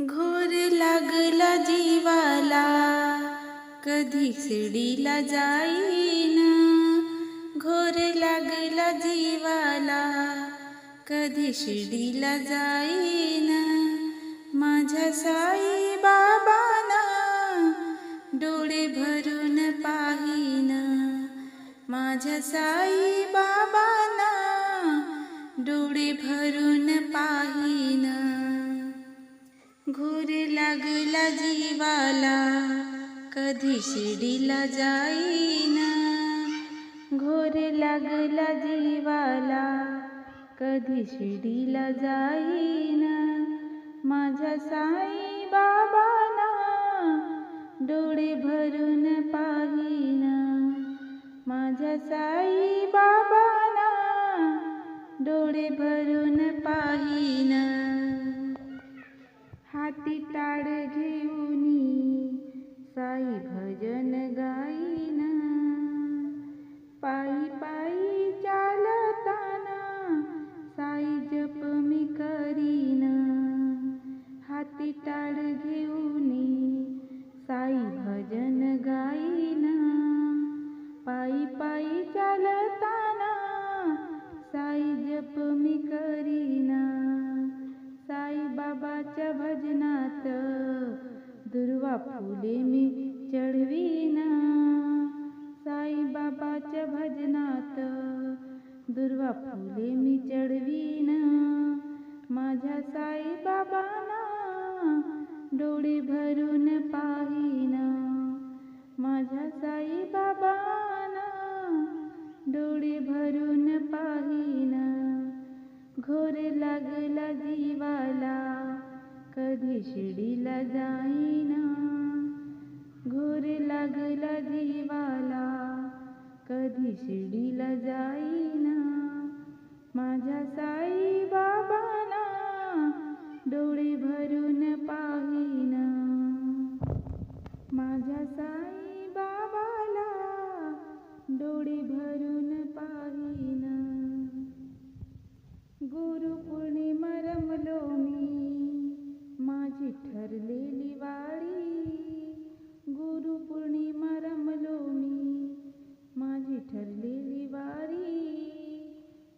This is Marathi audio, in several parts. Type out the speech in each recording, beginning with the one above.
घोर लागला जीवाला, कधी शिर्डीला जाईन. घोर लागला जीवाला, कधी शिर्डीला जाईन. माझ्या साई बाबांना डोळे भरून पाहीन. माझ्या साई बाबांना डोळे भरून पाहीन. घोर लागला जीवाला, कधी शिर्डीला जाईन. घोर लागला जीवाला, कधी शिर्डीला जाईन. माझ्या साई बाबांना डोळे भरून पाहीन. माझ्या साई बाबांना डोळे भरून पाहीन. हाती टाळ घेऊनी साई भजन गाईन. पायी पायी चालताना साई जप मी करीन. हाती टाळ घेऊनी साई भजन गाईन. पायी पायी चालताना साई जप मी करीन. साई बाबाच्या भजनात दुर्वा फुले मी चढवीन. साई बाबाच्या भजनात दुर्वा फुले मी चढवीन. माझ्या साई बाबांना डोळे भरून पाहीन. माझ्या साई बाबांना डोळे भरून पाहीन. घोर लागला जीवाला, कधी शिर्डीला जाईन. घोर लागला जीवाला, कधी शिर्डीला जाईन. माझ्या साई बाबांना डोळे भरून पाहीन. माझ्या साई बाबाला डोळे भरून पाहीन. गुरुपौर्णिमा रमलो मी, माझी ठरलेली वारी. गुरुपौर्णिमा रमलो मी, माझी ठरलेली वारी.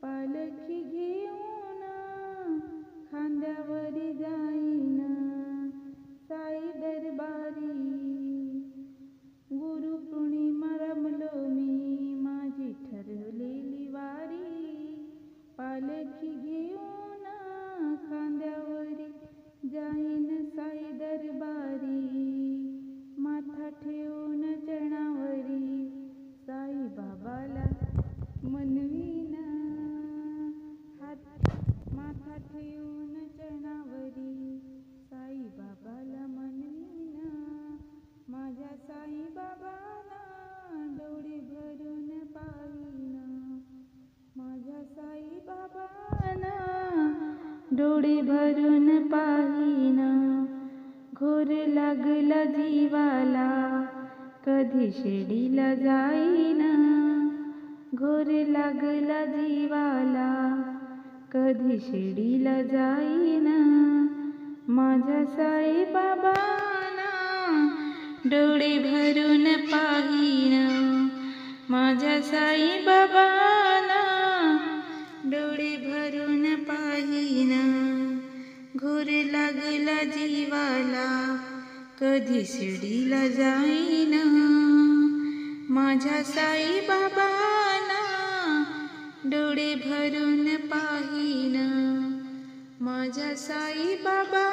पालखी घेऊन खांद्यावरी जाईन साई दरबारी. गुरुपौर्णिमा रमलो मी, माझी ठरलेली वारी. पालखी घेऊन खांद्यावरी जाईन साई दरबारी. माथा ठेवून चरणावरी साई बाबाला मनवीन. माथा ठेवून चरणावरी साई बाबाला मनवीन. माझ्या साई बाबांना डोळे भरून पाहीन. माझ्या साई बाबांना डोळे भरून पाहीन. घोर लागला जीवाला, कधी शिर्डीला जाईन. घोर लागला जीवाला, कधी शिर्डीला जाईन. माझ्या साई बाबांना डोळे भरून पाहीन. माझ्या साई बाबांना डोळे भरून पाहीन. घोर लागला जीवाला, कधी शिर्डीला जाईन. माझ्या साई बाबांना डोळे भरून पाहीन. माझ्या साई बाबा